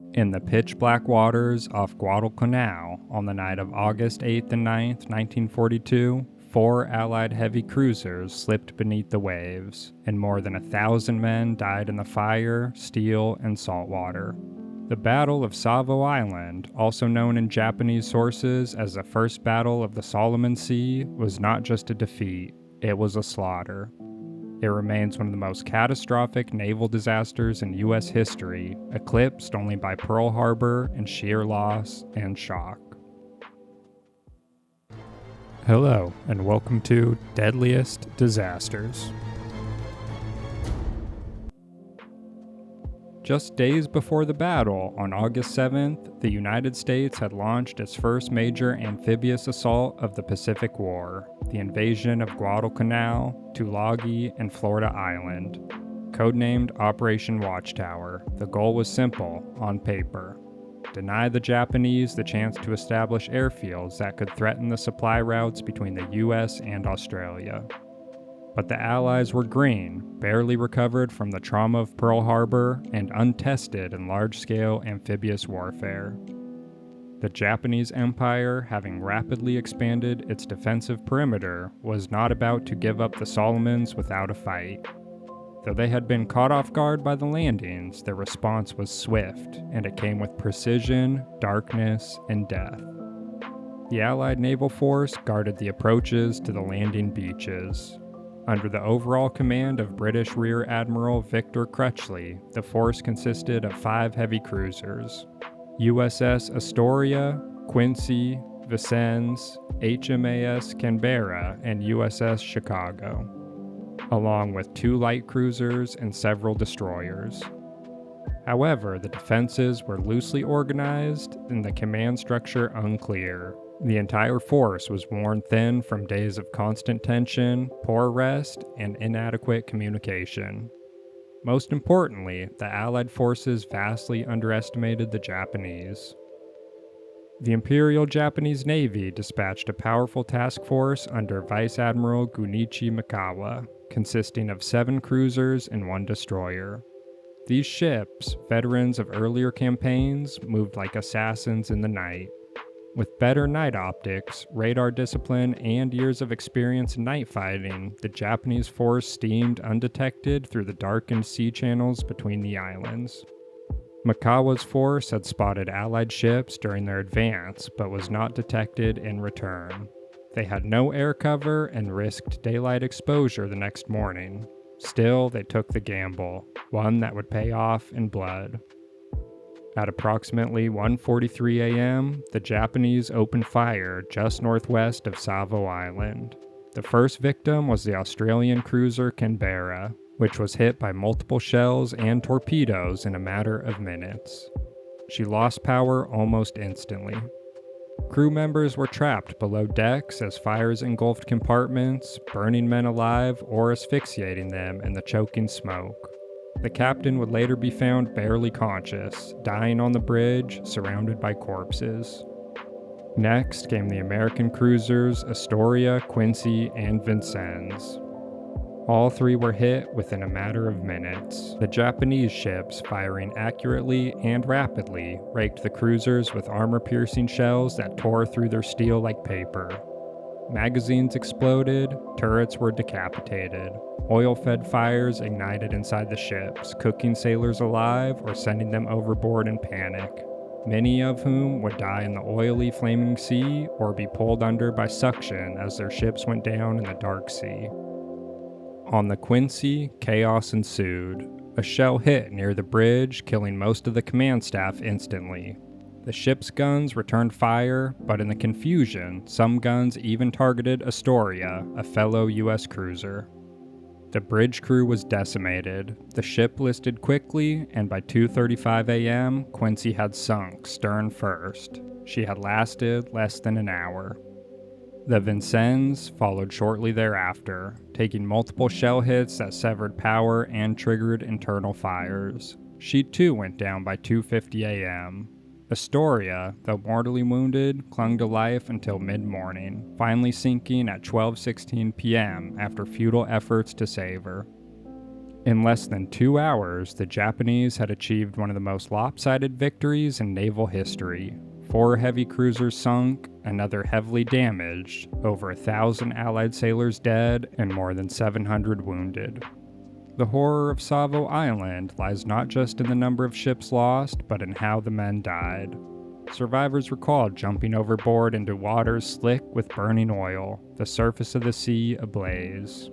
In the pitch-black waters off Guadalcanal on the night of August 8th and 9th, 1942, 4 Allied heavy cruisers slipped beneath the waves, and more than 1,000 men died in the fire, steel, and salt water. The Battle of Savo Island, also known in Japanese sources as the First Battle of the Solomon Sea, was not just a defeat, it was a slaughter. It remains one of the most catastrophic naval disasters in U.S. history, eclipsed only by Pearl Harbor and sheer loss and shock. Hello, and welcome to Deadliest Disasters. Just days before the battle, on August 7th, the United States had launched its first major amphibious assault of the Pacific War, the invasion of Guadalcanal, Tulagi, and Florida Island. Codenamed Operation Watchtower, the goal was simple, on paper. Deny the Japanese the chance to establish airfields that could threaten the supply routes between the US and Australia. But the Allies were green, barely recovered from the trauma of Pearl Harbor, and untested in large-scale amphibious warfare. The Japanese Empire, having rapidly expanded its defensive perimeter, was not about to give up the Solomons without a fight. Though they had been caught off guard by the landings, their response was swift, and it came with precision, darkness, and death. The Allied naval force guarded the approaches to the landing beaches. Under the overall command of British Rear Admiral Victor Crutchley, the force consisted of 5 heavy cruisers: USS Astoria, Quincy, Vincennes, HMAS Canberra, and USS Chicago, along with 2 light cruisers and several destroyers. However, the defenses were loosely organized and the command structure unclear. The entire force was worn thin from days of constant tension, poor rest, and inadequate communication. Most importantly, the Allied forces vastly underestimated the Japanese. The Imperial Japanese Navy dispatched a powerful task force under Vice Admiral Gunichi Mikawa, consisting of 7 cruisers and 1 destroyer. These ships, veterans of earlier campaigns, moved like assassins in the night. With better night optics, radar discipline, and years of experience in night fighting, the Japanese force steamed undetected through the darkened sea channels between the islands. Mikawa's force had spotted Allied ships during their advance, but was not detected in return. They had no air cover and risked daylight exposure the next morning. Still, they took the gamble, one that would pay off in blood. At approximately 1:43 a.m., the Japanese opened fire just northwest of Savo Island. The first victim was the Australian cruiser Canberra, which was hit by multiple shells and torpedoes in a matter of minutes. She lost power almost instantly. Crew members were trapped below decks as fires engulfed compartments, burning men alive or asphyxiating them in the choking smoke. The captain would later be found barely conscious, dying on the bridge, surrounded by corpses. Next came the American cruisers Astoria, Quincy, and Vincennes. All 3 were hit within a matter of minutes. The Japanese ships, firing accurately and rapidly, raked the cruisers with armor-piercing shells that tore through their steel like paper. Magazines exploded, turrets were decapitated. Oil-fed fires ignited inside the ships, cooking sailors alive or sending them overboard in panic, many of whom would die in the oily, flaming sea or be pulled under by suction as their ships went down in the dark sea. On the Quincy, chaos ensued. A shell hit near the bridge, killing most of the command staff instantly. The ship's guns returned fire, but in the confusion, some guns even targeted Astoria, a fellow U.S. cruiser. The bridge crew was decimated. The ship listed quickly, and by 2:35 a.m., Quincy had sunk stern first. She had lasted less than an hour. The Vincennes followed shortly thereafter, taking multiple shell hits that severed power and triggered internal fires. She too went down by 2:50 a.m. Astoria, though mortally wounded, clung to life until mid-morning, finally sinking at 12:16 p.m. after futile efforts to save her. In less than 2 hours, the Japanese had achieved one of the most lopsided victories in naval history. 4 heavy cruisers sunk, another heavily damaged, over 1,000 Allied sailors dead, and more than 700 wounded. The horror of Savo Island lies not just in the number of ships lost, but in how the men died. Survivors recalled jumping overboard into waters slick with burning oil, the surface of the sea ablaze.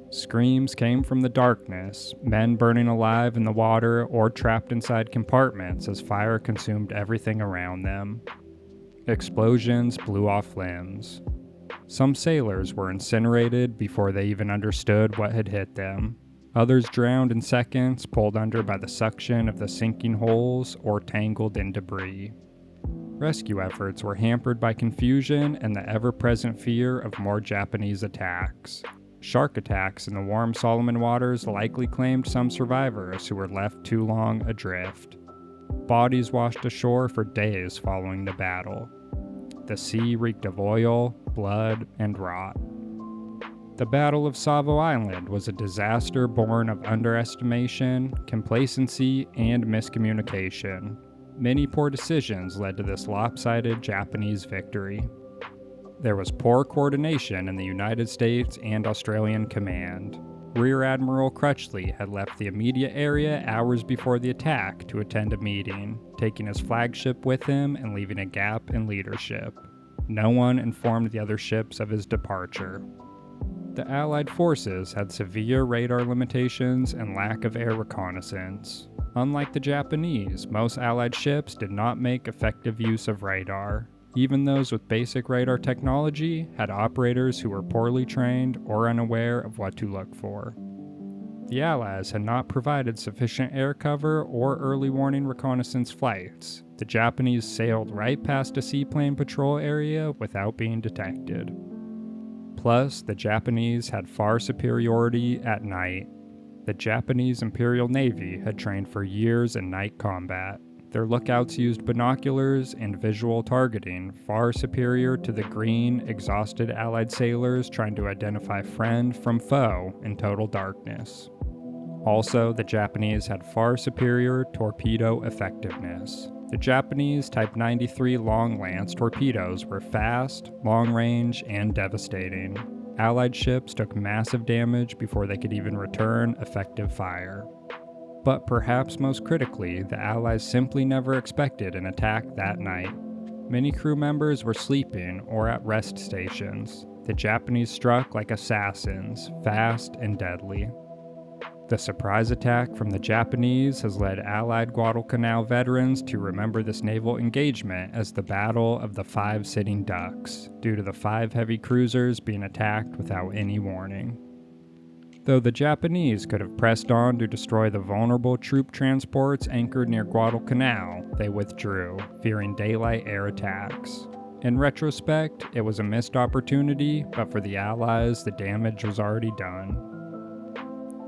Screams came from the darkness, men burning alive in the water or trapped inside compartments as fire consumed everything around them. Explosions blew off limbs. Some sailors were incinerated before they even understood what had hit them. Others drowned in seconds, pulled under by the suction of the sinking holes or tangled in debris. Rescue efforts were hampered by confusion and the ever-present fear of more Japanese attacks. Shark attacks in the warm Solomon waters likely claimed some survivors who were left too long adrift. Bodies washed ashore for days following the battle. The sea reeked of oil, blood, and rot. The Battle of Savo Island was a disaster born of underestimation, complacency, and miscommunication. Many poor decisions led to this lopsided Japanese victory. There was poor coordination in the United States and Australian command. Rear Admiral Crutchley had left the immediate area hours before the attack to attend a meeting, taking his flagship with him and leaving a gap in leadership. No one informed the other ships of his departure. The Allied forces had severe radar limitations and lack of air reconnaissance. Unlike the Japanese, most Allied ships did not make effective use of radar. Even those with basic radar technology had operators who were poorly trained or unaware of what to look for. The Allies had not provided sufficient air cover or early warning reconnaissance flights. The Japanese sailed right past a seaplane patrol area without being detected. Plus, the Japanese had far superiority at night. The Japanese Imperial Navy had trained for years in night combat. Their lookouts used binoculars and visual targeting far superior to the green, exhausted Allied sailors trying to identify friend from foe in total darkness. Also, the Japanese had far superior torpedo effectiveness. The Japanese Type 93 Long Lance torpedoes were fast, long-range, and devastating. Allied ships took massive damage before they could even return effective fire. But perhaps most critically, the Allies simply never expected an attack that night. Many crew members were sleeping or at rest stations. The Japanese struck like assassins, fast and deadly. The surprise attack from the Japanese has led Allied Guadalcanal veterans to remember this naval engagement as the Battle of the 5 Sitting Ducks, due to the 5 heavy cruisers being attacked without any warning. Though the Japanese could have pressed on to destroy the vulnerable troop transports anchored near Guadalcanal, they withdrew, fearing daylight air attacks. In retrospect, it was a missed opportunity, but for the Allies, the damage was already done.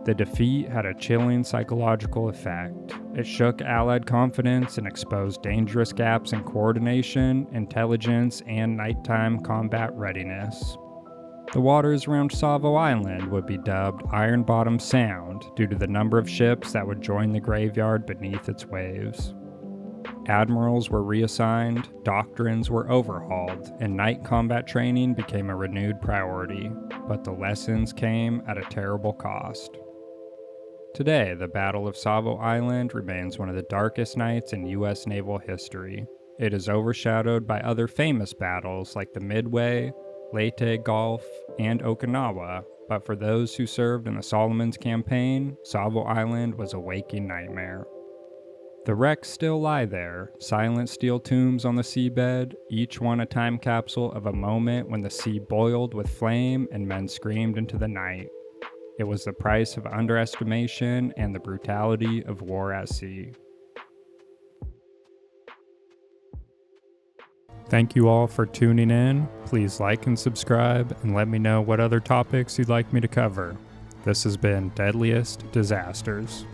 The defeat had a chilling psychological effect. It shook Allied confidence and exposed dangerous gaps in coordination, intelligence, and nighttime combat readiness. The waters around Savo Island would be dubbed Iron Bottom Sound due to the number of ships that would join the graveyard beneath its waves. Admirals were reassigned, doctrines were overhauled, and night combat training became a renewed priority, but the lessons came at a terrible cost. Today, the Battle of Savo Island remains one of the darkest nights in U.S. naval history. It is overshadowed by other famous battles like the Midway, Leyte Gulf, and Okinawa, but for those who served in the Solomons campaign, Savo Island was a waking nightmare. The wrecks still lie there, silent steel tombs on the seabed, each one a time capsule of a moment when the sea boiled with flame and men screamed into the night. It was the price of underestimation and the brutality of war at sea. Thank you all for tuning in. Please like and subscribe and let me know what other topics you'd like me to cover. This has been Deadliest Disasters.